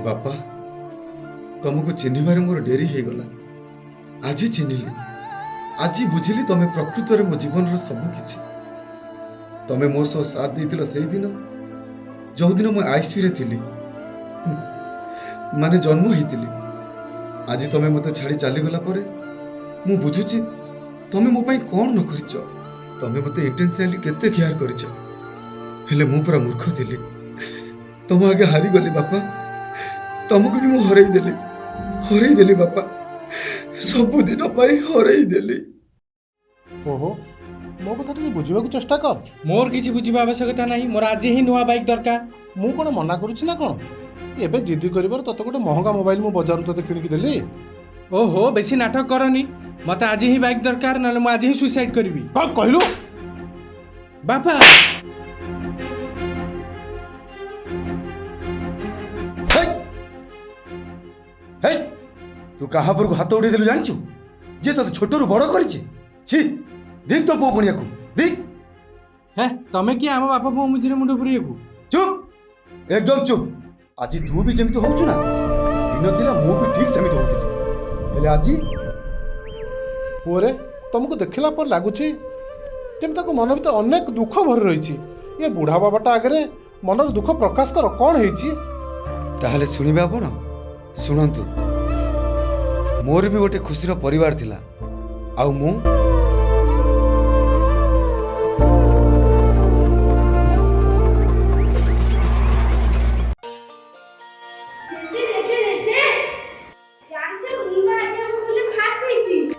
बापा तुमको चिन्हबार मोर डेरी हो गला। आज चिन्हली, आज बुझिली तुम प्रकृत में मो जीवन सब किछि। तुम मो सह साथ देथिलो सेई दिन, जो दिन मु आईसीयू रे थिली, माने जन्म होइतिली। आज तुम मते छाड़ी चली गला परे मु बुझुची तुम मो पई कोन न करिच। तुम मते इंटेंशनली केते केयर करिच, हेले मु पूरा मूर्ख थिली। तुम आगे हारी गली बापा, तुमको भी मु हरई देली बापा, सब दिन पाई हरई देली। ओहो, मो कथा टिके बुझिबा को चेष्टा कर। मोर किछि बुझिबा आवश्यकता नाही। मोर आज ही नुआ बाइक दरकार। मु कोन मना करूछि ना कोन? एबे जिद्दी करिवर तते गोटे महंगा मोबाइल मु बाजार तते किनिक देली। ओहो, बेसी नाटक करनी। मते आज ही बाइक दरकार, नले मु आज ही सुसाइड करबी। का कहलु? बापा हे तू कहा पर हाथ उठे देलु जानिछु? जे तते छोटरू बड़ करिछि। छी देख तो पो पुनिया को देख। हे तमे कि आम बापा पो मुझरे मुंड पुरियकु? चुप, एकदम चुप। आज तू भी जेमिति होउछु ना, दिन थिला मु भी ठीक सेमिति होउतिली। हेले आज पुरे तुमको देखला पर लागुछि जेम ताको मन भीतर अनेक दुख भर रहिछि। ये बुढ़ा बाबाटा आगरे मनर दुख प्रकाश कर कोन हेछि? ताहले सुनिबे आपण सुनंतु। मोर भी गोटे खुशीर परिवार थिला, आउ मु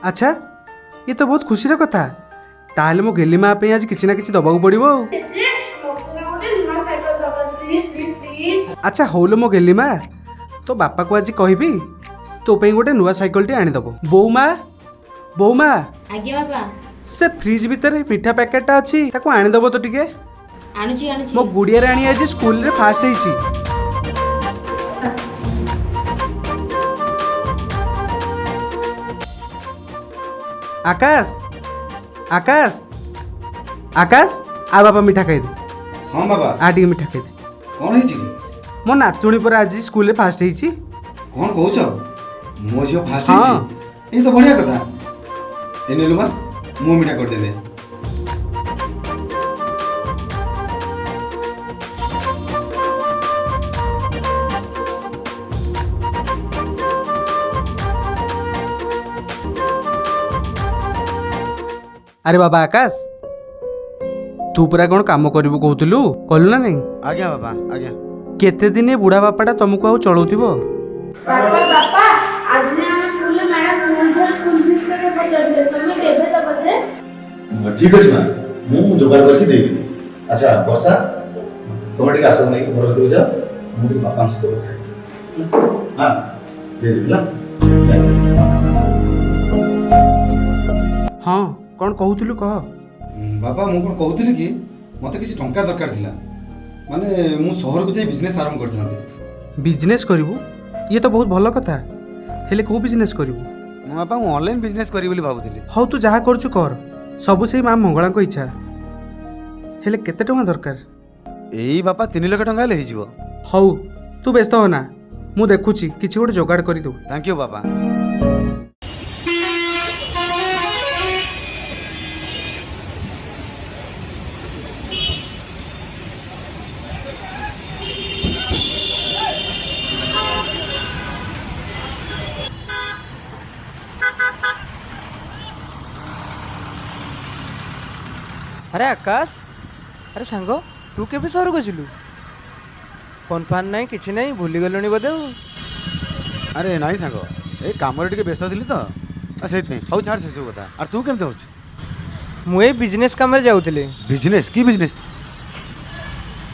अच्छा, ये तो बहुत खुशी कथा। ताहले मो गेली माँ पे आज किछि ना किछि दबाक पड़िबो। अच्छा होलो मो गेली माँ, तो बापा को आज कहबी तो पे गोटे नुआ साइकल टी आनी दबो। बोऊ माँ आगे बाबा से फ्रिज भीतर मिठा पैकेटटा अछि, ताको आनी दबो तो टिके। आनुची मो गुड़िया रे आनी आज स्कूल रे फास्ट हेछि। आकाश आकाश आकाश आ बाबा मिठा खाई दे। हां बाबा आ टी मिठा खाई दे। कोन हेछि? मो नातुणी पर आज स्कूल रे फास्ट हेछि। कोन कहउछ? मो झियो फास्ट हाँ। हेछि। ए तो बढ़िया कथा। ए नेलुमा मु मिठा कर देले। अरे बाबा आकाश, तू पूरा कौन काम करू कहतलु कलु ना नहीं? आज्ञा बाबा आज्ञा। केते दिन बुढ़ा बापाटा तुमको आउ चलौथिबो? बापा बापा आज ने हम स्कूल में मैडम मुझे स्कूल फीस के पचारले तुम केबे त बजे? ठीक अछि ना, मु जोगाड़ करके देबी। अच्छा वर्षा तुम टिके आसो नहीं घर भीतर जा, मु टिके बापा से तो हां दे देबी ना। हाँ कौन कहतलु कह। बाबा मु कोन कहउतिली कि मते किछि टंका दरकार थिला, माने मु शहर को जाई बिजनेस आरंभ करथांते। बिजनेस करिवु? ये तो बहुत भल कथा। हेले को बिजनेस करिवु? मु बापा मु ऑनलाइन बिजनेस करी बोली भाबुतिली। हौ तू जहा करछु कर, सब से मां मंगला को इच्छा। हेले केते टंका दरकार? एई बापा 3 लाख टंका ले हिजिवो। हौ तू व्यस्त होना, मु देखुची किछि गोटे जोगाड़ करि दउ। थैंक यू बाबा। अरे आकाश, अरे सांग तू केबे सहर गसिलु? फोन फान नहीं किछि नहीं, भूली गलुनी बदे। अरे नाही सांग, ए काम रे टिके व्यस्त थिली तो आ सेत नहीं। हौ छाड़ से सब कथा। और तू केमते होछ? मु ए बिजनेस काम रे जाउतले। बिजनेस की बिजनेस?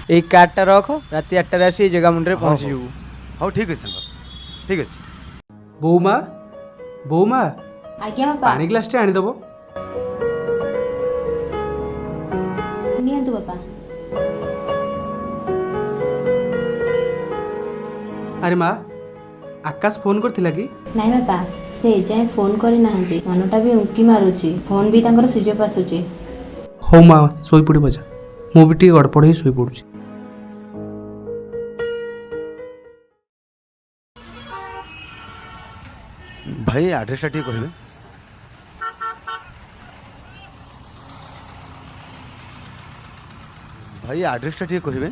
ए कार्डटा रख, राति 8 रे आसी जगह मुंडरे पहुंच जबू। हौ ठीक है सांग, ठीक है। बोऊ मां आगे बापा पानी ग्लास टे आनी दबो। नियंतु बापा। अरे माँ आकाश फोन करथिला कि? नहीं बापा से जाए फोन करी नाहंती, मनटा भी उंकी मारुची, फोन भी तांकर स्विच ऑफ आसुची। हो माँ सोई पड़ी बजा, मु भी टी गड़पड़ ही सोई पड़ुची। भाई आड्रेसटा टिके कहबे भाई आड्रेसटा टिके कहबे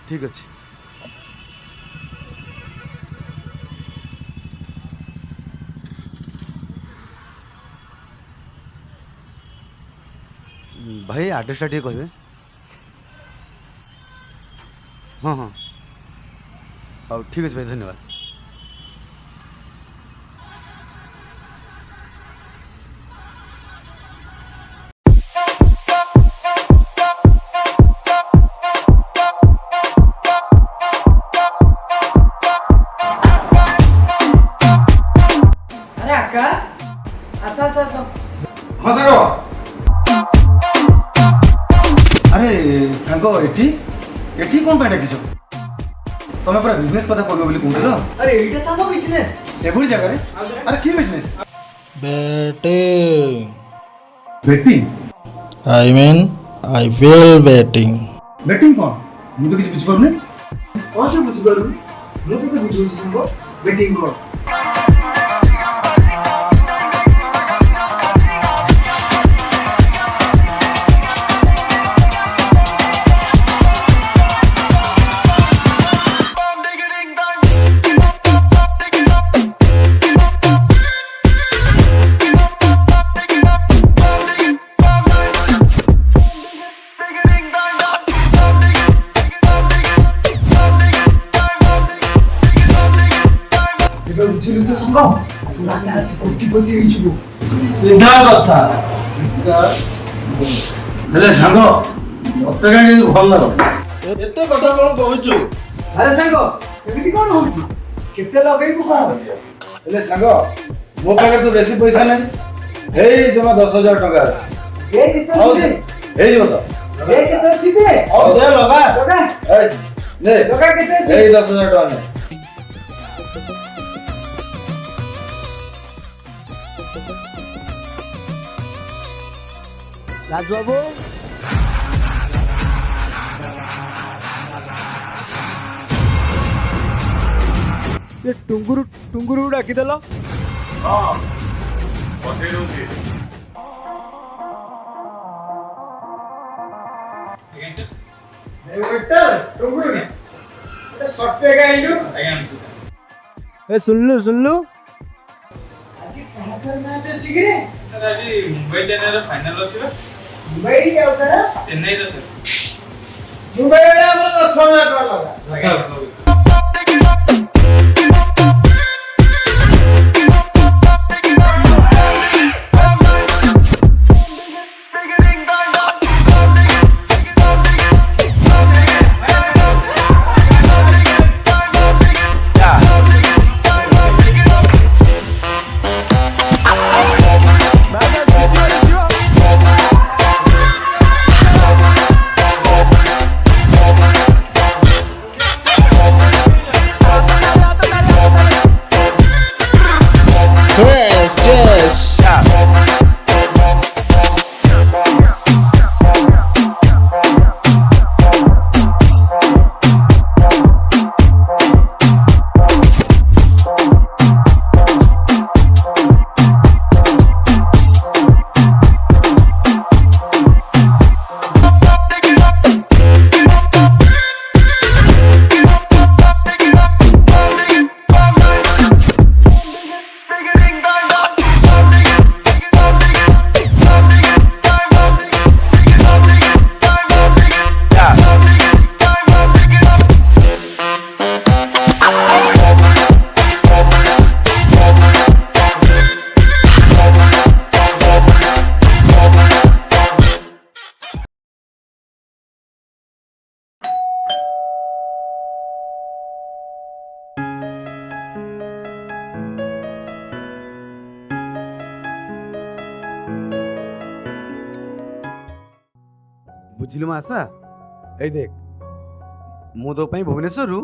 ठीक अच्छे भाई आड्रेसटा टिके कहबे हाँ हाँ ହଉ ଠିକ୍ ଅଛି ଭାଇ ଧନ୍ୟବାଦ ଆରେ ଆକାଶ ଆସ ଆସ ଆସ ହଁ ସାଙ୍ଗ ଆରେ ସାଙ୍ଗ ଏଠି ଏଠି କ'ଣ ପାଇଁ ଡାକିଛ ତମେ ପୁରା ବିଜନେସ୍ କଥା କହିବ ବୋଲି କହୁଥିଲ ଆରେ ଏଇଟା ତ ଆମ ବିଜନେସ୍ ଏଭଳି ଜାଗାରେ ଆରେ କି business Betting. Betting I mean, I will betting. Betting କ'ଣ ମୁଁ ତ କିଛି ବୁଝିପାରୁନି କ'ଣ ସେ ବୁଝିପାରୁନି ମୁଁ ତତେ ବୁଝଉଛି ସାଙ୍ଗ ବେଟିଂ କ'ଣ ଏବେ ବୁଝିଲୁ ତ ସାଙ୍ଗ ତୁ ରାତାରାତି କୋଟିପତି ହେଇଯିବୁ ସିଧା କଥା ହେଲେ ସାଙ୍ଗ ମତେ କାହିଁକି ଭଲ ଲାଗୁନି ଏତେ କଥା କ'ଣ କହୁଛୁ? ଆରେ ସାଙ୍ଗ ସେମିତି କ'ଣ ହଉଛି କେତେ ଲଗେଇବୁ କ'ଣ ହେଲେ ସାଙ୍ଗ ମୋ ପାଖରେ ତ ବେଶୀ ପଇସା ନାହିଁ ଏଇ ଜମା 10,000 ଟଙ୍କା ଅଛି ଏ କେତେ ହଉ ଅଛି ହେଇଯିବ ତ ଏ କେତେ ଅଛି ବେ ହଉ ଦେ ଲଗା ଲଗା ଏଇ ନେ ଲଗା କେତେ ଅଛି ଏଇ 10,000 ଟଙ୍କା ନେ ରାଜୁ ବାବୁ ଏ ଟୁଙ୍ଗୁରୁ ଡାକିଦେଲ ଏ ଶୁଣିଲୁ ଆଜି କାହାର ମ୍ୟାଚ୍ ଅଛି କି ରେ सर आज मुंबई चेन्नई फाइनल अच्छी ମୁମ୍ବାଇ ଆଉ ତାର चेन्नई सर ମୁମ୍ବାଇ ବେଳେ ଆମର 10,000 ଟଙ୍କା ଲଗା Yes. ବୁଝିଲୁ ମା ଆଶା ଏଇ ଦେଖ ମୁଁ ତୋ ପାଇଁ ଭୁବନେଶ୍ୱରରୁ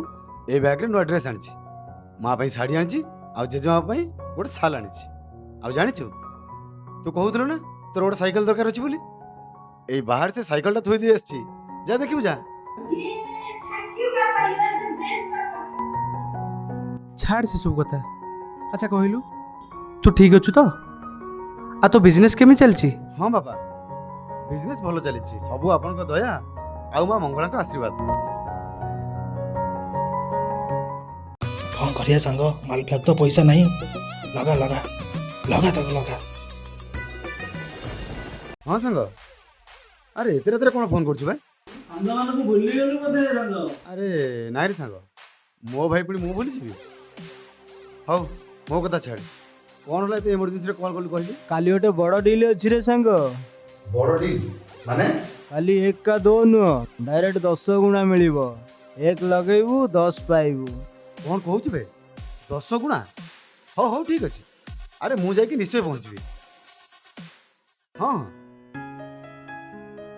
ଏଇ ବ୍ୟାଗ୍ରେ ନୂଆ ଡ୍ରେସ୍ ଆଣିଛି ମା ପାଇଁ ଶାଢ଼ୀ ଆଣିଛି ଆଉ ଜେଜେମା ପାଇଁ ଗୋଟେ ଶାଲ୍ ଆଣିଛି ଆଉ ଜାଣିଛୁ ତୁ କହୁଥିଲୁ ନା ତୋର ଗୋଟେ ସାଇକେଲ ଦରକାର ଅଛି ବୋଲି ଏଇ ବାହାରେ ସେ ସାଇକେଲଟା ଥୋଇ ଦେଇ ଆସିଛି ଯା ଦେଖିବୁ ଯା थैंक यू पापा यू आर द बेस्ट पापा ଛାଡ଼ ସେସବୁ କଥା। ଆଚ୍ଛା କହିଲୁ, ତୁ ଠିକ୍ ଅଛୁ ତ? ଆଉ ତୋ ବିଜନେସ୍ କେମିତି ଚାଲିଛି? ହଁ ବାପା, ବିଜନେସ୍ ଭଲ ଚାଲିଛି, ସବୁ ଆପଣଙ୍କ ଦୟା ଆଉ ମା ମଙ୍ଗଳାଙ୍କ ଆଶୀର୍ବାଦ। କ'ଣ କରିବା ସାଙ୍ଗ, ମାଲ ବ୍ୟାଗ ତ ପଇସା ନାହିଁ। ଲଗା ଲଗା ଲଗା ତାକୁ ଲଗା। ହଁ ସାଙ୍ଗ, ଆରେ ଏତେ ରାତିରେ କ'ଣ ଫୋନ୍ କରୁଛୁ ଭାଇ? ସାଙ୍ଗମାନଙ୍କୁ ଭୁଲିଗଲୁ ବୋଧେ ସାଙ୍ଗ? ଆରେ ନାଇଁ ରେ ସାଙ୍ଗ, ମୋ ଭାଇ ପୁଣି ମୁଁ ଭୁଲିଯିବି? ହଉ ମୋ କଥା ଛାଡ଼, କ'ଣ ହେଲା ଏତେ ଏମର୍ଜେନ୍ସିରେ କଲ୍ କଲୁ କହିଲୁ? କାଲି ଗୋଟେ ବଡ଼ ଡିଲ୍ ଅଛି ରେ ସାଙ୍ଗ। ବଡ଼ ଡିଲ୍ ମାନେ? ଖାଲି 1 का 2 ନୁହଁ, ଡାଇରେକ୍ଟ 10 ଗୁଣା ମିଳିବ। 1 ଲଗେଇବୁ 10 ପାଇବୁ। କ'ଣ କହୁଛୁ ବେ, 10 ଗୁଣା? ହଉ ହଉ ଠିକ୍ ଅଛି, ଆରେ ମୁଁ ଯାଇକି ନିଶ୍ଚୟ ପହଞ୍ଚିବି। ହଁ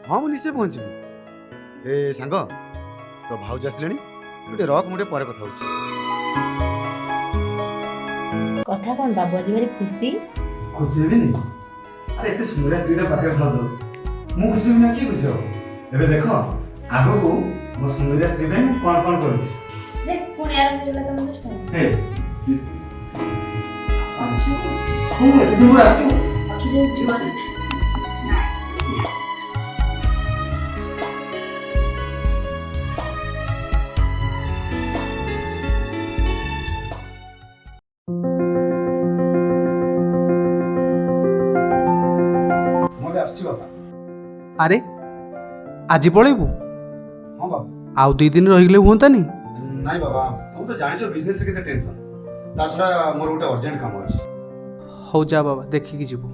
ହଁ ମୁଁ ନିଶ୍ଚୟ ପହଞ୍ଚିବି। ଏ ସାଙ୍ଗ, ତୋ ଭାଉଜ ଆସିଲେଣି, ତୁ ଟିକେ ରଖ, ମୁଁ ଟିକେ ପରେ କଥା ହଉଛି। କଥା କ'ଣ ବାବୁ ଆଜି ଭାରି ଖୁସି? ଖୁସି ହେବିନି? ଆରେ ଏତେ ସୁନ୍ଦର ସ୍ତ୍ରୀଟା ପାଖରେ ଭଲ ଦଉ, ମୁଁ ଖୁସି ହେବିନି ଆଉ କିଏ ଖୁସି ହବ? ଏବେ ଦେଖ ଆଗକୁ ମୋ ସୁନ୍ଦରିଆ ସ୍ତ୍ରୀ ପାଇଁ ମୁଁ କ'ଣ କ'ଣ କରୁଛି। देख पुणी आरंभ केला तर म्हणजे स्टार्ट ହେ ପ୍ଲିଜ୍ ମୁଁ ଏତେ ଦୂର ଆସିଛି। अखिले जुआ ମୁଁ ଏବେ ଆସୁଛି ବାପା। ଆରେ ଆଜି ପଳେଇବୁ? ହଁ ବାପା। ଆଉ 2 ଦିନ ରହିଗଲେ ହୁଅନ୍ତାନି? ନାଇଁ ବାବା, ତମେ ତ ଜାଣିଛ ବିଜନେସରେ କେତେ ଟେନସନ୍, ତା ଛଡ଼ା ମୋର ଗୋଟେ ଅର୍ଜେଣ୍ଟ କାମ ଅଛି। ହଉ ଯା ବାବା, ଦେଖିକି ଯିବୁ।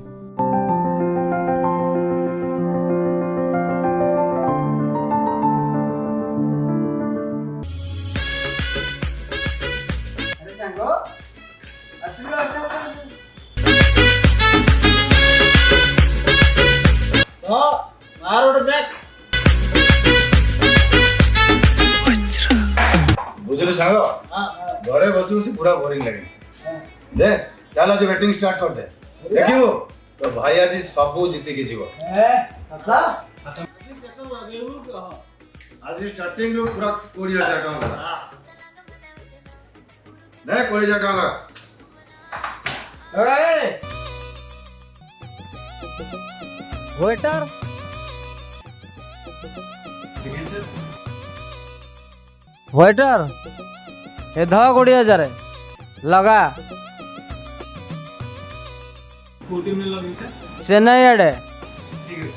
ବୁଝିଲୁ ସାଙ୍ଗ, ଘରେ ବସି ବସି ପୁରା ବୋରିଂ ଲାଗେ। ଦେ ଚାଲ ଆଜି ବ୍ୟାଟିଂ ଷ୍ଟାର୍ଟ କରିଦେ, ଦେଖିବୁ ତ ଭାଇ ଆଜି ସବୁ ଜିତିକି ଯିବ। ଆଜି ଷ୍ଟାର୍ଟିଂ ରୁ ପୁରା 20,000 ଟଙ୍କା ଲଗା। ନେ 20,000 ଟଙ୍କା ଲଗା। वेटर वेटर ए ध 20,000 लगा। कोटी में लगी से चेन्नई आड़े ठीक है।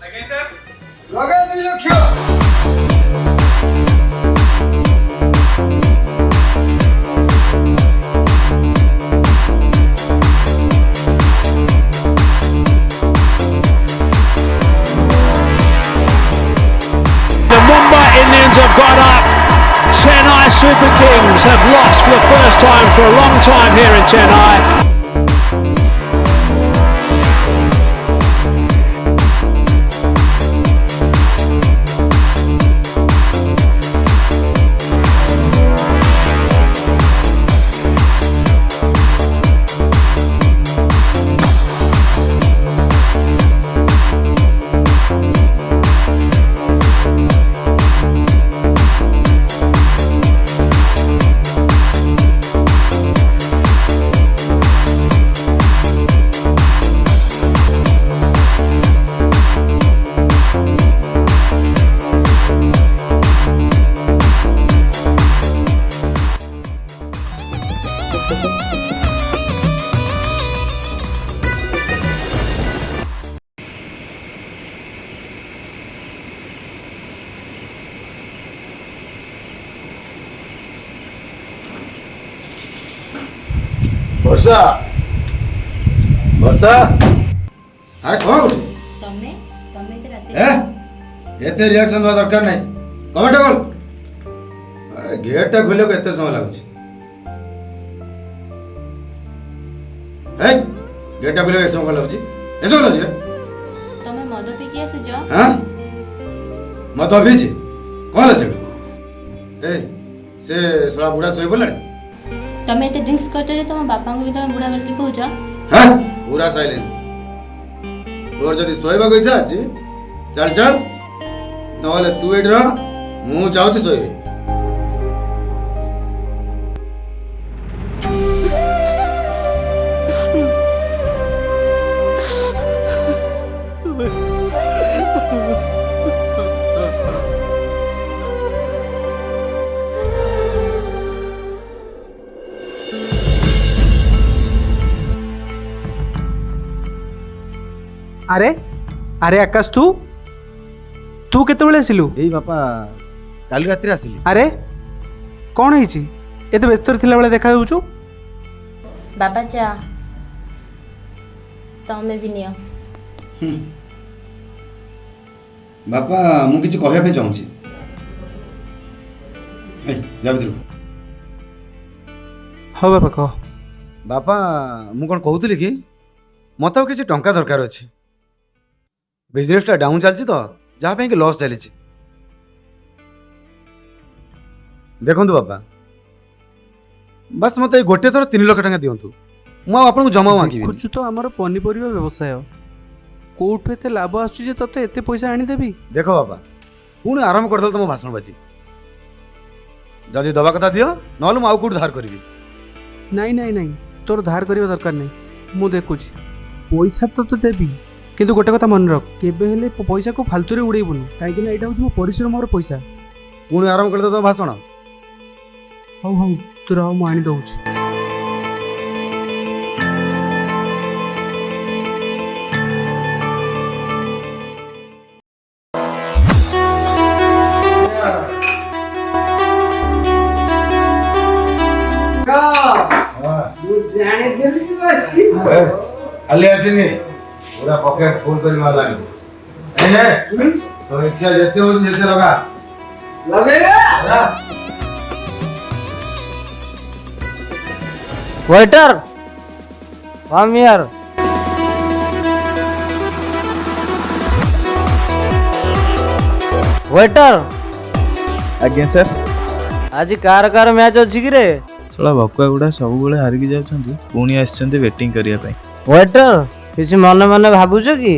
लगे सर लगा 2 लक्ष। The Mumbai Indians have got up. Chennai Super Kings have lost for the first time for a long time here in Chennai. ବର୍ଷା ବର୍ଷା ଆରେ କଣ କରୁଛୁ? ତମେ ତମେ ଏତେ ଏ ରାତିରେ ଏତେ ରିଆକ୍ସନ ଦେବା ଦରକାର ନାହିଁ, କମେଣ୍ଟ କର। ଆରେ ଗେଟ୍ଟା ଖୋଲିବାକୁ ଏତେ ସମୟ ଲାଗୁଛି? ଏ ଗେଟା ବିଲେ ଏସବୁ କଲ ହଉଛି ଏସବୁ କଲ ଯିବେ ତମେ ମଦ ପିଇକି ଆସିଛ? ହଁ ମତ ପିଇଛି କ'ଣ ହେଲା ସେଠୁ? ଏ ସେ ଶଳା ବୁଢ଼ା ଶୋଇ ପଡ଼ିଲାଣି? ତମେ ଏତେ ଡ୍ରିଙ୍କସ୍ କରିଛ ଯେ ତମ ବାପାଙ୍କୁ ବି ତମେ ବୁଢ଼ା କରିକି କହୁଛ? ହଁ ପୁରା ସାଇଲେଣ୍ଟ। ତୋର ଯଦି ଶୋଇବାକୁ ଇଚ୍ଛା ଅଛି ଚାଲ ଚାଲ, ନହେଲେ ତୁ ଏଠି ରହ, ମୁଁ ଯାଉଛି ଶୋଇବି। ଆରେ ଆରେ ଆକାଶ ତୁ କେତେବେଳେ ଆସିଲୁ? ଏଇ ବାପା କାଲି ରାତିରେ ଆସିଲି। ଆରେ କ'ଣ ହେଇଛି? ଏତେ ବ୍ୟସ୍ତରେ ଥିଲାବେଳେ ଦେଖାଯାଉଛୁ। ବାବା ଚା ତମେ ବି ନିଅ। ବାପା ମୁଁ କିଛି କହିବା ପାଇଁ ଚାହୁଁଛି। ଯା ଭିତରୁ। ହଉ ବାପା କହ। ବାପା ମୁଁ କ'ଣ କହୁଥିଲି କି ମୋତେ ଆଉ କିଛି ଟଙ୍କା ଦରକାର ଅଛି। ବିଜନେସଟା ଡାଉନ୍ ଚାଲିଛି ତ, ଯାହା ପାଇଁ କି ଲସ୍ ଚାଲିଛି। ଦେଖନ୍ତୁ ବାପା, ବାସ୍ ମୋତେ ଏଇ ଗୋଟିଏ ଥର 3 ଲକ୍ଷ ଟଙ୍କା ଦିଅନ୍ତୁ, ମୁଁ ଆଉ ଆପଣଙ୍କୁ ଜମା ମାଗିବି। ଦେଖୁଛୁ ତ ଆମର ପନିପରିବା ବ୍ୟବସାୟ, କୋଉଠୁ ଏତେ ଲାଭ ଆସୁଛି ଯେ ତତେ ଏତେ ପଇସା ଆଣିଦେବି? ଦେଖ ବାପା, ପୁଣି ଆରମ୍ଭ କରିଦେଲ ତମ ଭାଷଣ ବାଜି। ଯଦି ଦବା କଥା ଦିଅ, ନହେଲେ ମୁଁ ଆଉ କୋଉଠି ଧାର କରିବି। ନାଇଁ ତୋର ଧାର କରିବା ଦରକାର ନାହିଁ, ମୁଁ ଦେଖୁଛି। ପଇସା ତତେ ଦେବି, କିନ୍ତୁ ଗୋଟେ କଥା ମନେ ରଖ, କେବେ ହେଲେ ପଇସାକୁ ଫାଲତୁରେ ଉଡ଼େଇବୁନି, କାହିଁକିନା ଏଇଟା ହେଉଛି ମୋ ପରିଶ୍ରମର ପଇସା। ପୁଣି ଆରମ୍ଭ କରିଦେଲ ତମ ଭାଷଣ। ହଉ ତୁ ରହ, ମୁଁ ଆଣି ଦଉଛି। ଖାଲି ଆସିନି, ପୁରା ପକେଟ ଫୁଲ କରି ମାରିଲାଣି। ତ ଇଚ୍ଛା ଯେତେ ହଉଛି ସେତେ ଲଗା। Waiter come here. वेटर आज्ञा सर। आज कार कार मैच अच्छी कि रे? ଶଳା ଭକୁଆ ଗୁଡ଼ା ସବୁବେଳେ ହାରିକି ଯାଉଛନ୍ତି, ପୁଣି ଆସିଛନ୍ତି ବେଟିଂ କରିବା ପାଇଁ। वेटर କିଛି ମନେ ମନେ ଭାବୁଛ କି?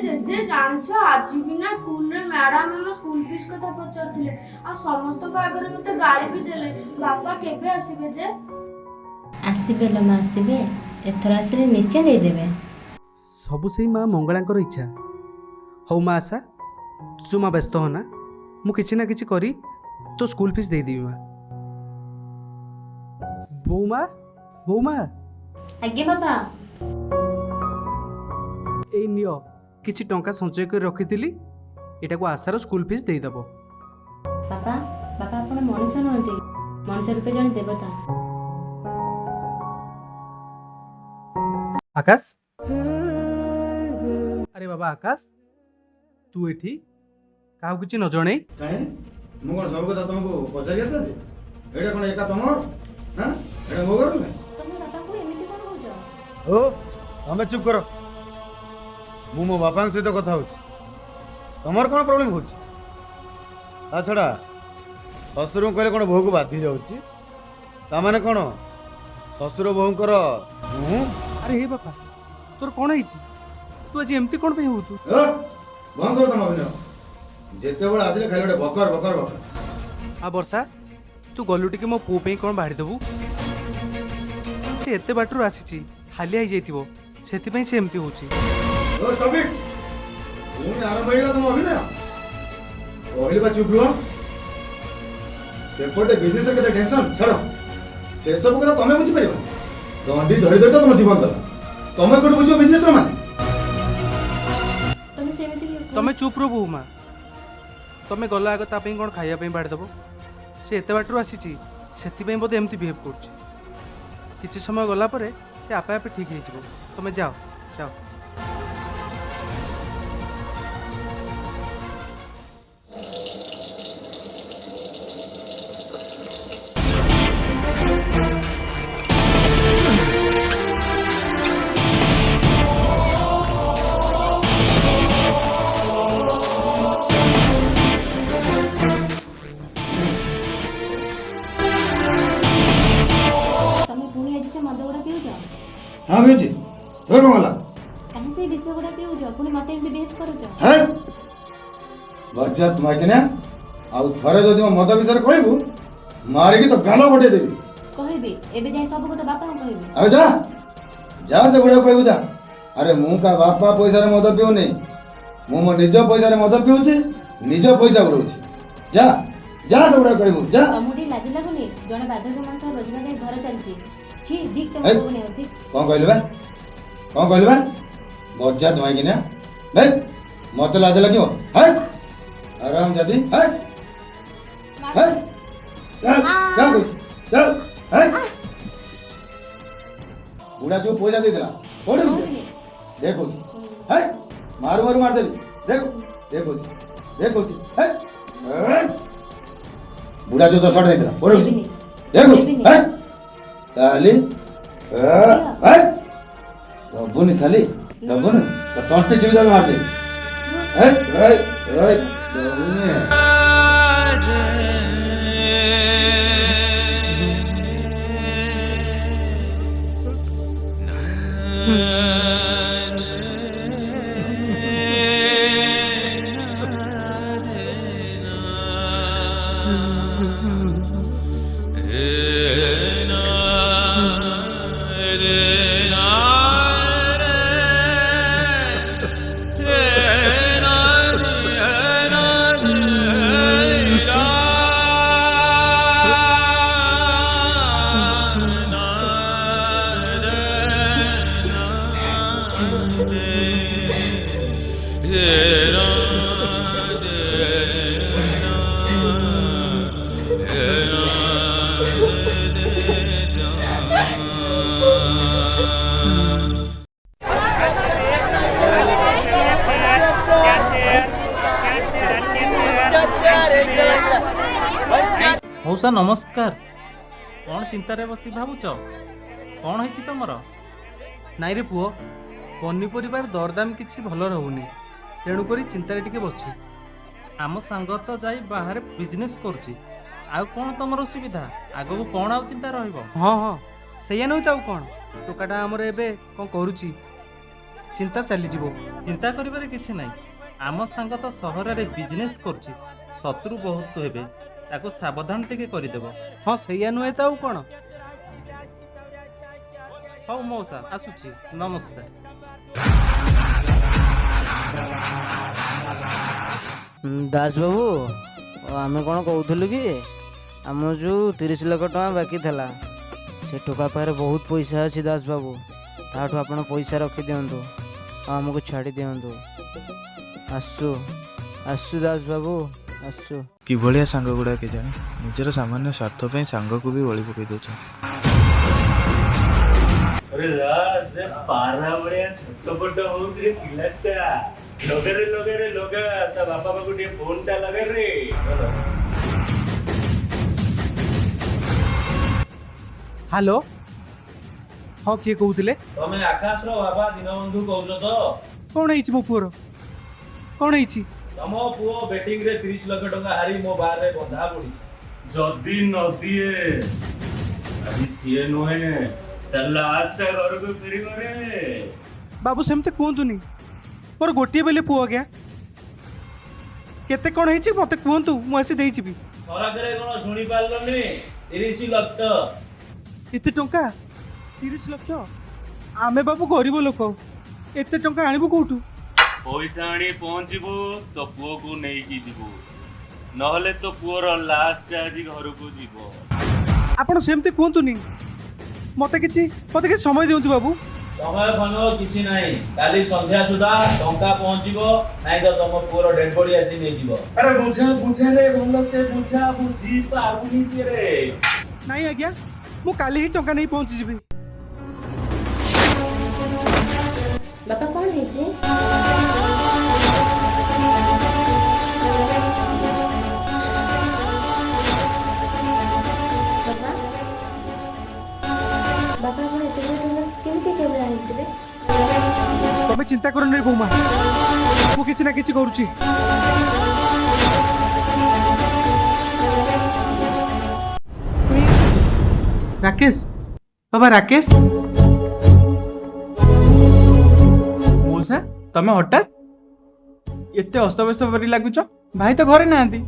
ଜେଜେ ଜାଣିଛ ଆଜି ବି ନା ସ୍କୁଲରେ ମ୍ୟାଡାମ ଆମ ସ୍କୁଲ ଫିସ୍ କଥା ପଚାରୁଥିଲେ ଆଉ ସମସ୍ତଙ୍କ ଆଗରେ ମତେ ଗାଳି ବି ଦେଲେ। ବାପା କେବେ ଆସିବେ ଯେ? ଆସିବେ ଲୋ ମା, ଆସିବେ। ଏଥର ଆସିଲେ ନିଶ୍ଚୟ ଦେଇଦେବେ। ସବୁ ସେଇ ମା ମଙ୍ଗଳାଙ୍କର ଇଚ୍ଛା। ହଉ ମା ଆଶା, ତୁ ଜମା ବ୍ୟସ୍ତ ହନା, ମୁଁ କିଛି ନା କିଛି କରି ତୋ ସ୍କୁଲ ଫିସ୍ ଦେଇଦେବି ମା। ବୋଉମା। ଆଜ୍ଞା ବାପା। ଏଇ ନିଅ, କିଛି ଟଙ୍କା ସଞ୍ଚୟ କରି ରଖିଥିଲି, ଏଟାକୁ ଆଶାର ସ୍କୁଲ ଫିସ୍ ଦେଇଦେବ। ବାପା ଆପଣ ମଣିଷ ନୁହନ୍ତି, ମଣିଷ ରୂପେ ଜଣେ ଦେବତା। ଆକାଶ, ଆରେ ବାବା ଆକାଶ, ତୁ ଏଠି କାହାକୁ କିଛି ନ ଜଣେଇ? କାହିଁ ମୁଁ କ'ଣ ସବୁ କଥା ତମକୁ ପଚାରି ଆସିଥାନ୍ତି? ଏଇଟା କ'ଣ ଏକା ତମର? ଏଇଟା ମୋ ଘର ନୁହେଁ? ତମେ ବାପାଙ୍କୁ ଏମିତି କ'ଣ କହୁଛ? ଓ ତମେ ଚୁପ୍ କର, ମୁଁ ମୋ ବାପାଙ୍କ ସହିତ କଥା ହଉଛି। ତମର କ'ଣ ପ୍ରୋବ୍ଲେମ୍ ହଉଛି? ତା ଛଡ଼ା ଶ୍ୱଶୁରଙ୍କୁ କହିଲେ କ'ଣ ବୋହୂକୁ ବାଧି ଯାଉଛି? ତାମାନେ କ'ଣ ଶ୍ୱଶୁର ବୋହୂଙ୍କର ଆରେ ହେ ବାପା, ତୋର କ'ଣ ହେଇଛି? ତୁ ଆଜି ଏମିତି କ'ଣ ପାଇଁ ହଉଛୁ? ବନ୍ଦ କର ତମ ଅଭିନୟ। ଯେତେବେଳେ ଆସିଲେ ଖାଲି ଗୋଟେ ବକର ବକର ବକର। ବର୍ଷା, ତୁ ଗଲୁ ଟିକେ ମୋ ପୁଅ ପାଇଁ କ'ଣ ବାଢ଼ି ଦେବୁ? ସେ ଏତେ ବାଟରୁ ଆସିଛି, ହାଲିଆ ହେଇଯାଇଥିବ, ସେଥିପାଇଁ ସେ ଏମିତି ହଉଛି। ପୁଣି ଆରମ୍ଭ ହେଇଗଲା ତମ ଅଭିନୟ। କହିଲି ବା ଚୁପ୍ ରୁହ। ସେପଟେ ବିଜନେସରେ କେତେ ଟେନସନ୍ ଛାଡ଼, ସେସବୁ କଥା ତମେ ବୁଝିପାରିବ। ଦଣ୍ଡି ଧରି ଧରି ତ ତମ ଜୀବନ ଗଲା, ତମେ କୋଉଠି ବୁଝିବ ବିଜନେସର ମାନେ? ତମେ ତମେ ଚୁପ୍ ରୁହ ବୋଉ ମା। ତମେ ଗଲା ଆଗ ତା ପାଇଁ କ'ଣ ଖାଇବା ପାଇଁ ବାଢ଼ି ଦେବ? ସେ ଏତେ ବାଟରୁ ଆସିଛି, ସେଥିପାଇଁ ବୋଧେ ଏମିତି ବିହେଭ୍ କରୁଛି। କିଛି ସମୟ ଗଲା ପରେ ସେ ଆପେ ଆପେ ଠିକ୍ ହେଇଯିବ। ତମେ ଯାଅ ଯାଅ। ତମେ ପୁଣି ଆଜି ସେ ମଦ ଗୁଡ଼ା ପିଉଛ? ହଁ ମିଳୁଛି ତୋର କ'ଣ ହେଲା? କାହିଁ ସେଇ ବିଷ ଗୁଡ଼ା ପିଉଛ? ପୁଣି ମତେ ଏମିତି ବିହେଭ୍ କରୁଛ? ହେ ଲଜ୍ଜା ତୁମାକିନା, ଆଉ ଥରେ ଯଦି ମୋ ମଦ ବିଷୟରେ କହିବୁ ମାରିକି ତ ଗାଲ ପଠେଇଦେବି। କହିବି ଏବେ ଯାଇ ସବୁ କଥା ବାପାଙ୍କୁ କହିବି। ଆରେ ଯା ଯା, ସେ ବୁଢ଼ାକୁ କହିବୁ ଯା। ଆରେ ମୁଁ କା ବାପା ପଇସାରେ ମଦ ପିଉନି, ମୁଁ ମୋ ନିଜ ପଇସାରେ ମଦ ପିଉଛି, ନିଜ ପଇସା ଉଡ଼ଉଛି। ଯା ଯା, ସେ ବୁଢ଼ାକୁ କହିବୁ ଯା। ତମକୁ ଟିକେ ଲାଜ ଲାଗୁନି? ଜଣେ ବାଧ୍ୟ ମଣିଷ ରୋଜଗାର ପାଇଁ ଘର ଚାଲିଛି। ଛି ଦିକ୍ ତମ ଏ, ପୁଅ ନେଉତି। କ'ଣ କହିଲୁ ବା? କ'ଣ କହିଲୁ ବା? ଲଜ୍ଜା ତୁମାକିନା, ଭାଇ ମତେ ଲାଜ ଲାଗିବ? ହେ ଆରାମ ଯଦି ହେ ହେ ଯା ଯା କହୁଛି ଯା। ହେ ବୁଢ଼ା ଯୋଉ ପଇସା ଦେଇଥିଲା କୋଉଠି ଅଛି? ଦେଖୁଛି ହେ ମାରୁ ମାରୁ ମାରିଦେବି। ଦେଖୁଛି ହେ ବୁଢ଼ା ଯୋଉ 10 ଦେଇଥିଲା କୋଉଠି ଅଛି? ଦେଖୁଛି ହେ ସାଲି ହେ ଦବୁନି ସାଲି ଦବୁନି, ତ ତଣ୍ଟି ଚିବି ଦେବି ମାରିଦେବି। ହେ ଦବୁନି। ମଉସା ନମସ୍କାର। କ'ଣ ଚିନ୍ତାରେ ବସି ଭାବୁଛ? କ'ଣ ହେଇଛି ତମର? ନାଇଁ ରେ ପୁଅ, ପନିପରିବାର ଦରଦାମ କିଛି ଭଲ ରହୁନି, ତେଣୁକରି ଚିନ୍ତାରେ ଟିକେ ବସିଛି। ଆମ ସାଙ୍ଗ ତ ଯାଇ ବାହାରେ ବିଜନେସ୍ କରୁଛି, ଆଉ କ'ଣ ତମର ଅସୁବିଧା? ଆଗକୁ କ'ଣ ଆଉ ଚିନ୍ତା ରହିବ? ହଁ ହଁ ସେଇଆ ନୁହେଁ ତ ଆଉ କ'ଣ? ଟୋକାଟା ଆମର ଏବେ କ'ଣ କରୁଛି, ଚିନ୍ତା ଚାଲିଯିବ। ଚିନ୍ତା କରିବାରେ କିଛି ନାହିଁ। ଆମ ସାଙ୍ଗ ତ ସହରରେ ବିଜନେସ୍ କରୁଛି, ଶତ୍ରୁ ବହୁତ ହେବେ, ତାକୁ ସାବଧାନ ଟିକେ କରିଦେବ। ହଁ ସେଇଆ ନୁହେଁ ତ ଆଉ କ'ଣ? ହଉ ମଉସା ଆସୁଛି, ନମସ୍କାର। ଦାସ ବାବୁ, ଆମେ କ'ଣ କହୁଥିଲୁ କି ଆମର ଯେଉଁ 30 ଲକ୍ଷ ଟଙ୍କା ବାକି ଥିଲା, ସେ ଟୋକା ପାଖରେ ବହୁତ ପଇସା ଅଛି ଦାସ ବାବୁ। ତାଠୁ ଆପଣ ପଇସା ରଖିଦିଅନ୍ତୁ ଆଉ ଆମକୁ ଛାଡ଼ି ଦିଅନ୍ତୁ। ଆସୁ ଆସୁ ଦାସ ବାବୁ ଆସୁ। କିଭଳିଆ ସାଙ୍ଗ ଗୁଡ଼ା କେଜାଣି ନିଜର ସାମାନ୍ୟ ସ୍ୱାର୍ଥ ପାଇଁ ସାଙ୍ଗକୁ ବି ବଳି ପକାଇ ଦେଉଛନ୍ତି। अरे यार से पारा बड़िया छटपट होउछ रे पिलाटा लगे रे ता बापा बाबू टे फोन ता लगे रे। हेलो हाँ किए कहते? तमे आकाश रो बाबा दीनबंधु कहउछ तो? कौन है मो पुअर कौन है? तम पुओ बैटिंग रे 30 लाख टका हारी मो बार रे बंधा पड़ी जदी नदिए अभी सीए नोहे लास्ट घर को फेरी करे। बाबू सेमते कहतुनी, मोर गोटे बेले पुओ आज्ञा केते कौन है मत कहतु मुझे देबी। थरकरे कोन सुनी पारलनी 30 लाख एते टंका 30 लाख? आमे बाबू गरीब लोक, एते टंका आनिबु कोठू? पैसा आनी पहुंचबू तो पुओ को नहीं की जीवो, नहले तो पुओर लास्ट आज घर को जीवो। आपण सेमते कहतुनी, मते किछि समय दियंतु बाबू। समय फनो किछि नाही काली संध्या सुधा टंका पहुंचीबो नाही तो तम पुरो डेड बॉडी आसी नै जीवो। अरे बुझा रे बोलो से बुझा बुझी पारुनी से रे। ନାଇଁ ଆଜ୍ଞା ମୁଁ କାଲି ହିଁ ଟଙ୍କା ନେଇ ପହଞ୍ଚିଯିବି। ବାପା କଣ ହେଇଛି? ବାପା ବାପା ଆପଣ ଏତେ ଗୁଡେ ଟଙ୍କା କେମିତି କେବେ ଆଣିଥିବେ? ତମେ ଚିନ୍ତା କରନି ରେ ବୋଉମା, ମୁଁ କିଛି ନା କିଛି କରୁଛି। ରାକେଶ ବାବା ରାକେଶ ମଉସା ତମେ ହଠାତ୍ ଏତେ ଅସ୍ତବ୍ୟସ୍ତ ପରି ଲାଗୁଛ? ଭାଇ ତ ଘରେ ନାହାନ୍ତି,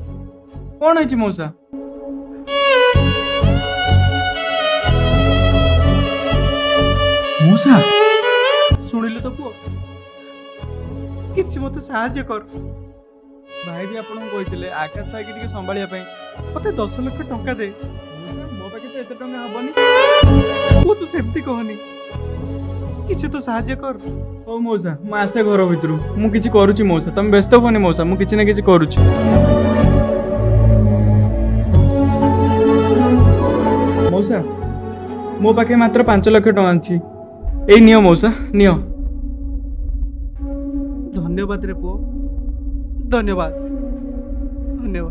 କଣ ହେଇଛି ମଉସା? ମଉସା ଶୁଣିଲୁ ତ ପୁଅ, କିଛି ମତେ ସାହାଯ୍ୟ କର। ଭାଇ ବି ଆପଣଙ୍କୁ କହିଥିଲେ ଆକାଶ ଭାଇକି ଟିକେ ସମ୍ଭାଳିବା ପାଇଁ। ମତେ 10 ଲକ୍ଷ ଟଙ୍କା ଦେ। ମଉସା, ମୋ ପାଖେ ତ ଏତେ ଟଙ୍କା ହବନି। ପୁଅ ତୁ ସେମିତି କହନି, କିଛି ତ ସାହାଯ୍ୟ କର। ହଉ ମଉସା ମୁଁ ଆସେ ଘର ଭିତରୁ, ମୁଁ କିଛି କରୁଛି ମଉସା, ତମେ ବ୍ୟସ୍ତ ହୁଅନି ମଉସା, ମୁଁ କିଛି ନା କିଛି କରୁଛି। ମଉସା ମୋ ପାଖେ ମାତ୍ର 5 ଲକ୍ଷ ଟଙ୍କା ଅଛି, ଏଇ ନିଅ ମଉସା ନିଅ। ଧନ୍ୟବାଦ ରେ ପୁଅ, ଧନ୍ୟବାଦ ଧନ୍ୟବାଦ।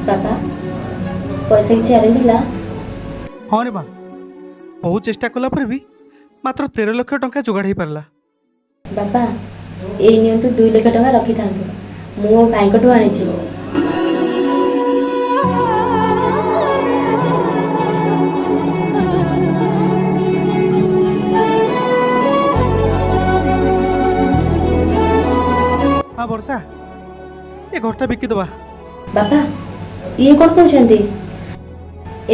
ବାପା ପଇସା କିଛି ଆରେଞ୍ଜ ହେଲା? ହଁ ରେ ମା, ବହୁତ ଚେଷ୍ଟା କଲା ପରେ ବି ମାତ୍ର 13 ଲକ୍ଷ ଟଙ୍କା ଯୋଗାଡ଼ ହେଇପାରିଲା। ବାପା ଏଇ ନିଅନ୍ତୁ 2 ଲକ୍ଷ ଟଙ୍କା ରଖିଥାନ୍ତୁ, ମୁଁ ମୋ ଭାଇଙ୍କଠୁ ଆଣିଛି। ହଁ ବର୍ଷା, ଏ ଘରଟା ବିକିଦେବା। ବାପା ଇଏ କଣ କହୁଛନ୍ତି?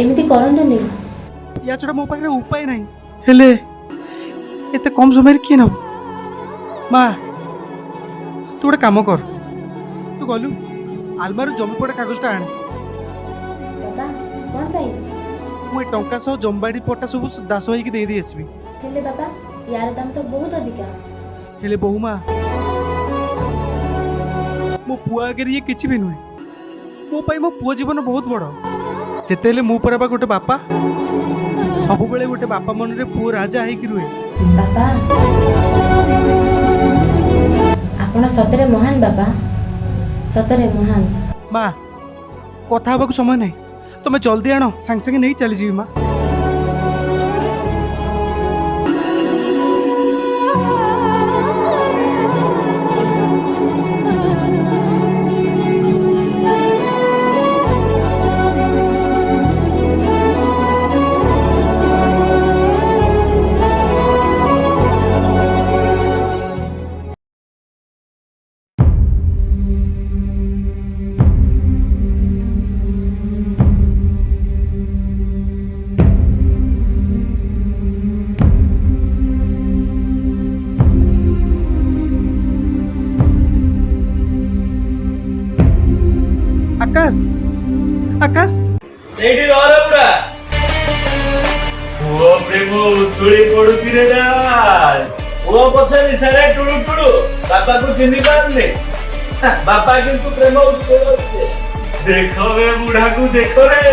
ଏମିତି କରନ୍ତୁନି। ୟା ଛଡ଼ା ମୋ ପାଖରେ ଉପାୟ ନାହିଁ। ହେଲେ ଏତେ କମ୍ ସମୟରେ କିଏ ନେବ? ମା ତୁ ଗୋଟେ କାମ କର, ତୁ ଗଲୁ ଆଲମାରୁ ଜମିପଟା କାଗଜଟା ଆଣେ। ବାପା କଣ ପାଇଁ? ମୁଁ ଏ ଟଙ୍କା ସହ ଜମିବାଡ଼ି ପଟା ସବୁ ଦାସ ହେଇକି ଦେଇ ଆସିବି। ହେଲେ ବାପା ୟାର ଦାମ ତ ବହୁତ ଅଧିକା। ହେଲେ ବୋହୁ ମା, ମୋ ପୁଅ ଆଗରେ ଇଏ କିଛି ବି ନୁହେଁ। ମୋ ପାଇଁ ମୋ ପୁଅ ଜୀବନ ବହୁତ ବଡ଼। ଯେତେ ହେଲେ ମୁଁ ପରା ବା ଗୋଟେ ବାପା। ସବୁବେଳେ ଗୋଟେ ବାପା ମନରେ ପୁଅ ରାଜା ହେଇକି ରୁହେ। ବାପା ଆପଣ ସତରେ ମହାନ ବାପା, ସତରେ ମହାନ। ମା କଥା ହେବାକୁ ସମୟ ନାହିଁ, ତମେ ଜଲ୍ଦି ଆଣ, ସାଙ୍ଗେ ସାଙ୍ଗେ ନେଇ ଚାଲିଯିବି ମା। आकाश आकाश ସେଇଠି ରହରେ ବୁଢା। ପୁଅ ପ୍ରେମ ଉଛୁଳି ପଡୁଛି ରେ ଦାସ। ପୁଅ ପଛେ ମିଶାରେ ଟୁଳୁ ଟୁଳୁ, ବାପାକୁ ଚିହ୍ନି ପାରୁନି। ବାପା କିନ୍ତୁ ପ୍ରେମ ଉଛୁଳୁଛି। ଦେଖ ରେ ବୁଢାକୁ ଦେଖ ରେ।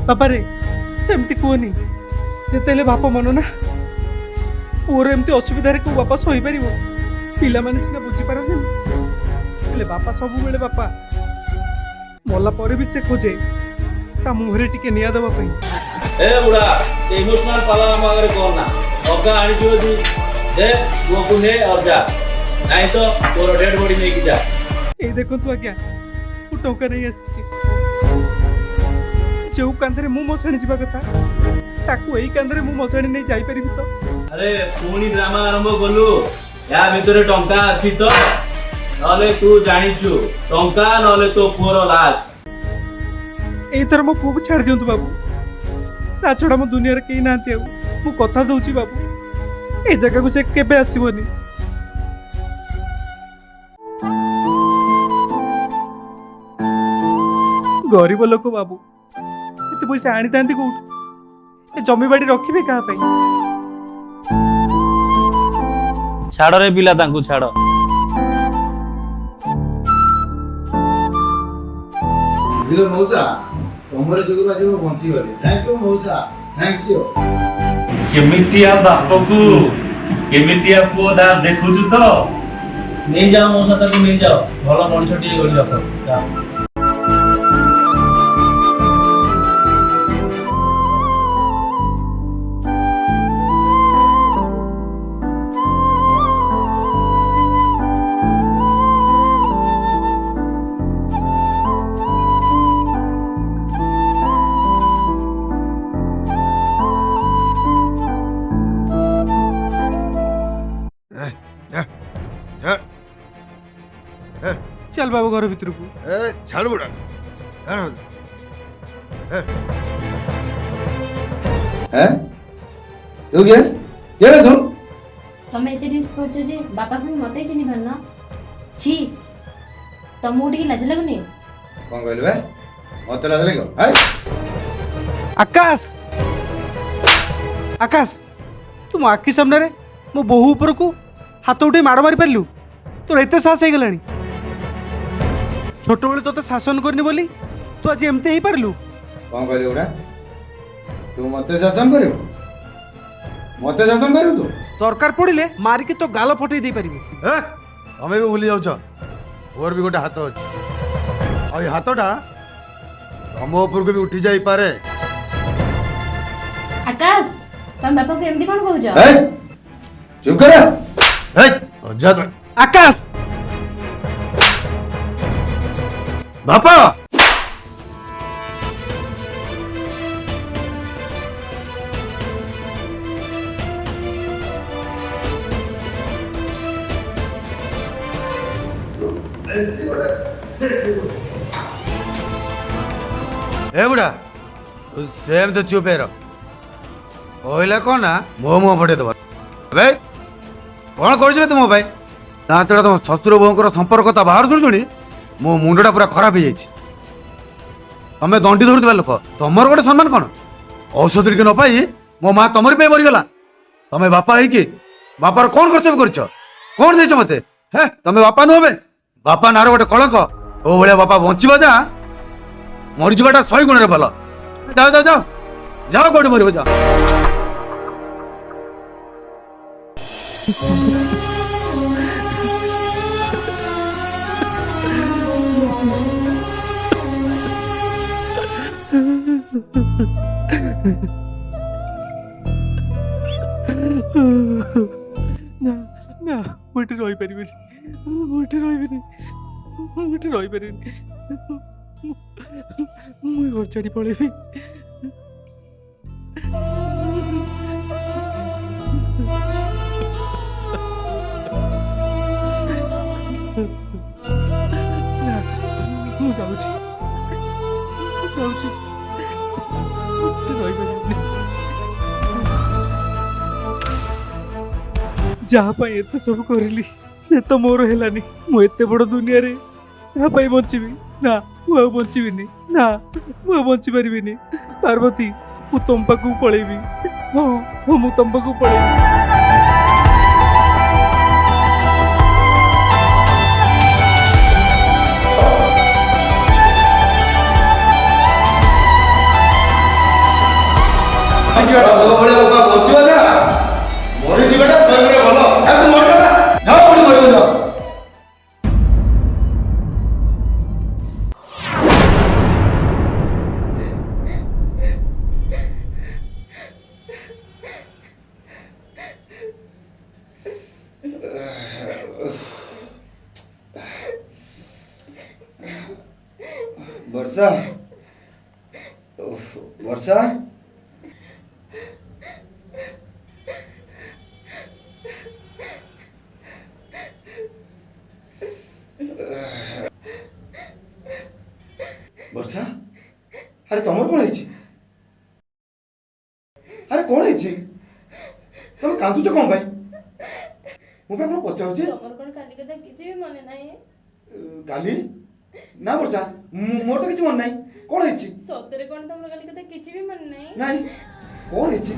बापा रे सेमती कहनी जिते बाप मन ना पुअर एमती असुविधा को बापा सही पार पिला माने सिना बुझी पारन बापा सब बेले बापा ମଲା ପରେ ବି ସେ ଖୋଜେ ତା ମୁହଁରେ ଟିକେ ନିଆଁ ଦେବା ପାଇଁ। ए बुढ़ा इमोशनल पाला हम अगर करना मौका आनी चाहिए दे वो को ने और जा नहीं तो तोर डेड बॉडी लेके जा। ଏଇ ଦେଖନ୍ତୁ ଆଜ୍ଞା ମୁଁ ଟଙ୍କା ନେଇ ଆସିଛି। ଯୋଉ କାନ୍ଧରେ ମୁଁ ମଶାଣି ଯିବା କଥା ତାକୁ ଏଇ କାନ୍ଧରେ ମୁଁ ମଶାଣି ନେଇ ଯାଇପାରିବି ତ? अरे पुणी ड्रामा आरंभ कलु या भितरे टंका अछि तो नले तू जानिछु टंका नले तो पुअर लाश। ଏଇଥର ମୋ ପୁଅକୁ ଛାଡ଼ି ଦିଅନ୍ତୁ ବାବୁ। ତା ଛଡ଼ା ମୋ ଦୁନିଆରେ କେହି ନାହାନ୍ତି ଆଉ। ମୁଁ କଥା ଦଉଛି ବାବୁ ଏ ଜାଗାକୁ ସେ କେବେ ଆସିବନି। ଗରିବ ଲୋକ ବାବୁ ଏତେ ପଇସା ଆଣିଥାନ୍ତି କୋଉଠୁ? ଏ ଜମିବାଡ଼ି ରଖିବେ କାହା ପାଇଁ? ଛାଡ଼ ରେ ପିଲା ତାଙ୍କୁ ଛାଡ଼। ବୁଝିଲ ମଉସା ତମର ଯୋଗୁରୁ ଆଜି ମୁଁ ବଞ୍ଚିଗଲି। ଥ୍ୟାଙ୍କ ୟୁ ମଉସା, ଥ୍ୟାଙ୍କ ୟୁ। କେମିତିଆ ବାପକୁ କେମିତିଆ ପୁଅ ଦାସ ଦେଖୁଛୁ ତ ନେଇ ଯାଅ ମଉସା ତାକୁ ନେଇ ଯାଅ ଭଲ ମଣିଷ ଟିଏ ଗଢ଼ି ରଖ। ଯାଅ। ଚାଲ ବାବୁ ଘର ଭିତରକୁ। ଛାଡ଼ ବୁଢ଼ା ତୁ କିଏ କିଏ ତୁ? ତମେ ଏତେ ଡ୍ରିଙ୍କ୍ସ କରୁଛ ଯେ ବାପା ପୁଣି ମତେ ଚିହ୍ନି ପାରୁନ? छी ତମକୁ ଟିକେ ଲାଜ ଲାଗୁନି? କଣ କହିଲୁ ବେ? ମତେ ଲାଜ ଲାଗିବ? ଆକାଶ ଆକାଶ ତୁ ମୋ ଆଖି ସାମ୍ନାରେ ମୋ ବୋହୂ ଉପରକୁ ହାତ ଉଠେଇ ମାଡ଼ ମାରି ପାରିଲୁ? ତୋର ଏତେ ସାହସ ହେଇଗଲାଣି? ଛୋଟବେଳୁ ତୋତେ ଶାସନ କରିନି ବୋଲି ତୁ ଆଜି ଏମିତି ହେଇପାରିଲୁ? କଣ କହିଲୁ ବୁଢ଼ା? ତୁ ମତେ ଶାସନ କରିବୁ? ମତେ ଶାସନ କରିବୁ ତୁ? ଦରକାର ପଡ଼ିଲେ ମାରିକି ତୋ ଗାଲ ଫଟେଇ ଦେଇପାରିବି। ତମେ ବି ଭୁଲି ଯାଉଛ ମୋର ବି ଗୋଟେ ହାତ ଅଛି ଆଉ ଏ ହାତଟା ତମ ଉପରକୁ ବି ଉଠି ଯାଇପାରେ। ଆକାଶ ତମ ବାପାକୁ ଏମିତି କଣ କହୁଛ? ଚୁପ କର। ଅଜାତ ଆକାଶ ବାପା ए बुढ़ा तू सेम तो चुप रह कहला कौन ना मो मुह फटे दबा भाई कौन कर तुम भाई ता छड़ा तुम शशुर बोहर संपर्क बाहर शुणी मो मुंडा पूरा खराब हो जाए। तमें दंडी धरुवा लोक तुमर गोटे सम्मान कौन औषध टिके न पाई मो माँ तुमर पे मरीगला तमें बापा है बापार कौन कर्तव्य कर कौन देच मत है तमें बापा नुह बापा नार गोटे कलंक ओ भाया बापा बंचवा जा मरीजाटा 100 गुण भल जाओ जाओ जाओ जाओ कौटे मर जाओ। ନା ନା ମୁଁ ଏଠି ରହିପାରିବିନି। ମୁଁ ଏଠି ରହିବିନି। ମୁଁ ଏଠି ରହିପାରିବିନି। ମୁଁ ଘର ଛାଡ଼ି ପଳେଇବି। ନା ମୁଁ ଯାଉଛି ଯାଉଛି ଏଠି ରହିପାରିବିନି। ଯାହା ପାଇଁ ଏତେ ସବୁ କରିଲି ସେ ତ ମୋର ହେଲାନି। ମୁଁ ଏତେ ବଡ଼ ଦୁନିଆରେ କାହା ପାଇଁ ବଞ୍ଚିବି? ନା ମୁଁ ଆଉ ବଞ୍ଚିବିନି। ନା ମୁଁ ଆଉ ବଞ୍ଚି ପାରିବିନି। ପାର୍ବତୀ ମୁଁ ତମ ପାଖକୁ ପଳେଇବି। ହଁ ହଁ ମୁଁ ତମ ପାଖକୁ ପଳେଇବି। ବଞ୍ଚିବା ଯା ମରିଯିବାଟା 100 ଗୁଣ ଭଲ। ତୁ ମରିଯିବା ଯାଅ କୋଉଠି ମରିବ ଯାଅ। ବର୍ଷା ବର୍ଷା ବର୍ଷା ଆରେ ତମର କଣ ହେଇଛି? ଆରେ କଣ ହେଇଛି? ତମେ କାନ୍ଦୁଛ କଣ ପାଇଁ? ମୁଁ ପା କଣ ପଚାରୁଛି? ତମର କଣ କାଲି କଥା କିଛି ବି ମନେ ନାହିଁ? କାଲି ନା ବର୍ଷା ମୋର ତ କିଛି ମନେ ନାହିଁ। କଣ ହେଇଛି? ସତରେ କଣ ତମର କାଲି କଥା କିଛି ବି ମନେ ନାହିଁ? ନାଇଁ କଣ ହେଇଛି?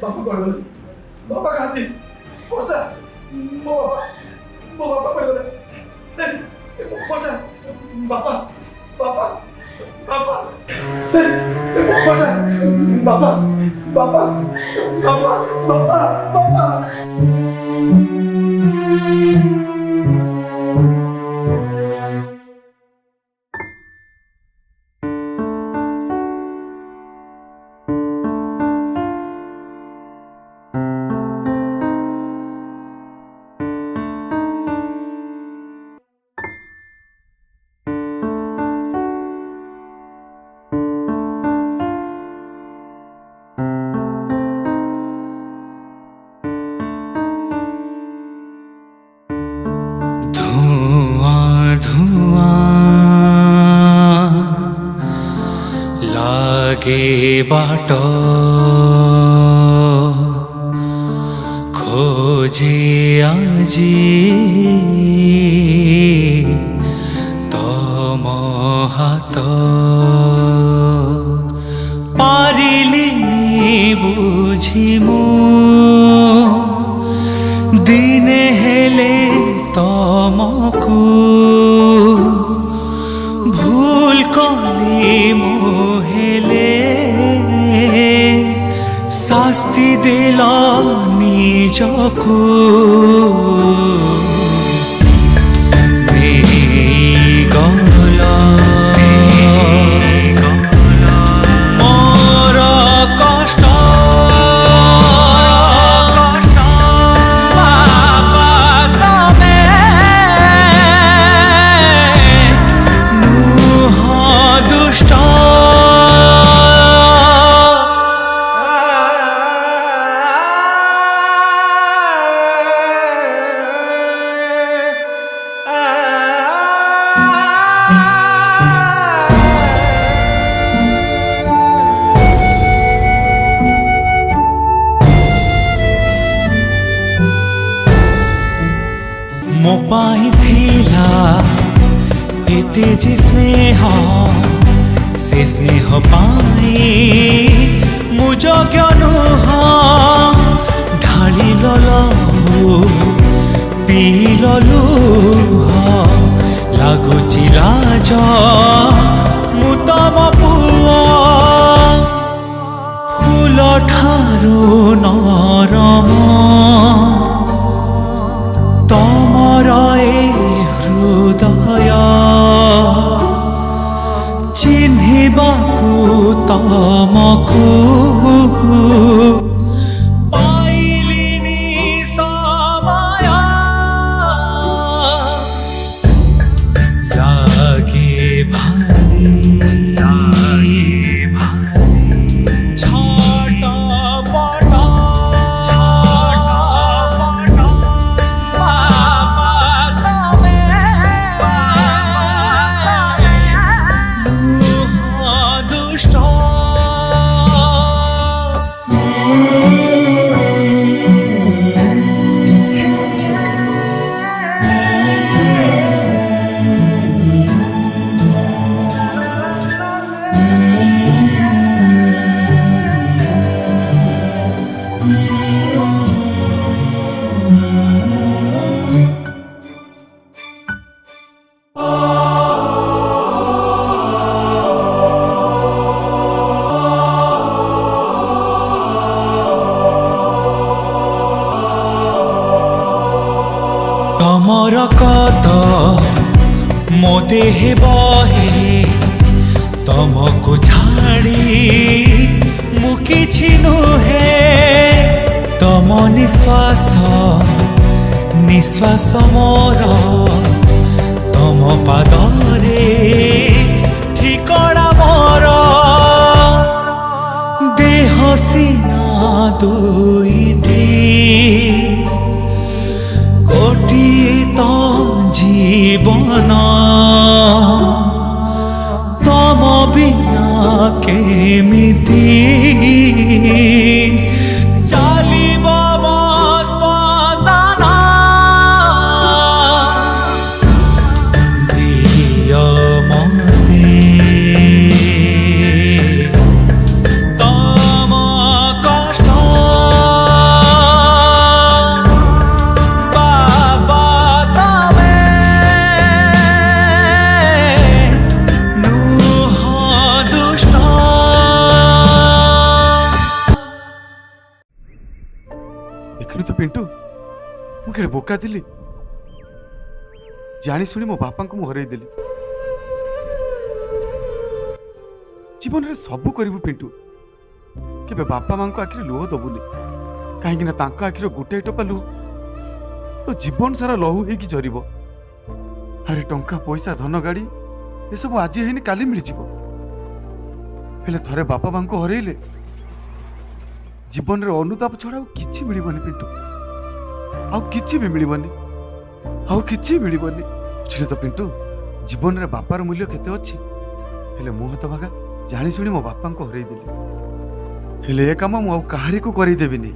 ବାପା କୁଆଡ଼େ ଗଲେ? ବାପା କାହାନ୍ତି? ବର୍ଷା ମୋ ବାପା କୁଆଡ଼େ ଗଲେ? ବର୍ଷା ବାପା ବାପା ବାପା ବର୍ଷା ବାପା ବାପା ବାପା ବାପା ବାପା लागे बाट खोजे आजी तम हाथ पारिलिनी बुझी मु दिने हेले तमकू भूल कली मोहेले शास्ति दिल निजको गला मोर कष्ट बाबा तमे नुह दुष्ट मो पाई थिला एते जे स्नेह से स्नेह पाई मु योग्य नुह ढाली लहू पील लुह लगुची लाज मु तम पुआ फूल ठारू नरम तमर ए हृदय चिन्हिबाकु तमकु पाइलिनी समय लागे भारी ମୋ ଦେହେ ବହେ ତମକୁ ଛାଡ଼ି ମୁଁ କିଛି ନୁହେଁ ତମ ନିଶ୍ୱାସ ନିଶ୍ୱାସ ମୋର ତମ ପାଦରେ ଠିକଣା ମୋର ଦେହ ସିନା ଦୁଇଟି ଗୋଟିଏ ତ ଜୀବନ ତମ ବିନା କେମିତି ଚାଲିବ ମୋ ସ୍ପନ୍ଦନ ଦିଅ ମତେ ତମ କଷ୍ଟ ବାବା ତମେ ନୁହ ଦୁଷ୍ଟ ଦେଖିଲୁ ତ ପିଣ୍ଟୁ ମୁଁ କେଡ଼େ ବୋକା ଥିଲି ଜାଣି ଶୁଣି ମୋ ବାପାଙ୍କୁ ମୁଁ ହରେଇ ଦେଲି ଜୀବନରେ ସବୁ କରିବୁ ପିଣ୍ଟୁ କେବେ ବାପା ମାଙ୍କ ଆଖିରେ ଲୁହ ଦବୁନି କାହିଁକି ନା ତାଙ୍କ ଆଖିର ଗୋଟାଏ ଟୋପା ଲୁହ ତ ଜୀବନ ସାରା ଲହୁ ହେଇକି ଝରିବ ଆରେ ଟଙ୍କା ପଇସା ଧନ ଗାଡ଼ି ଏସବୁ ଆଜି ହେଇନି କାଲି ମିଳିଯିବ ହେଲେ ଥରେ ବାପା ମାଙ୍କୁ ହରେଇଲେ ଜୀବନରେ ଅନୁତାପ ଛଡ଼ା ଆଉ କିଛି ମିଳିବନି ପିଣ୍ଟୁ ଆଉ କିଛି ବି ମିଳିବନି ଆଉ କିଛି ମିଳିବନି ବୁଝିଲେ ତ ପିଣ୍ଟୁ ଜୀବନରେ ବାପାର ମୂଲ୍ୟ କେତେ ଅଛି ହେଲେ ମୁଁ ହତଭାଗା ଜାଣି ଶୁଣି ମୋ ବାପାଙ୍କୁ ହରେଇ ଦେଲି ହେଲେ ଏ କାମ ମୁଁ ଆଉ କାହାରିକୁ କରେଇ ଦେବିନି।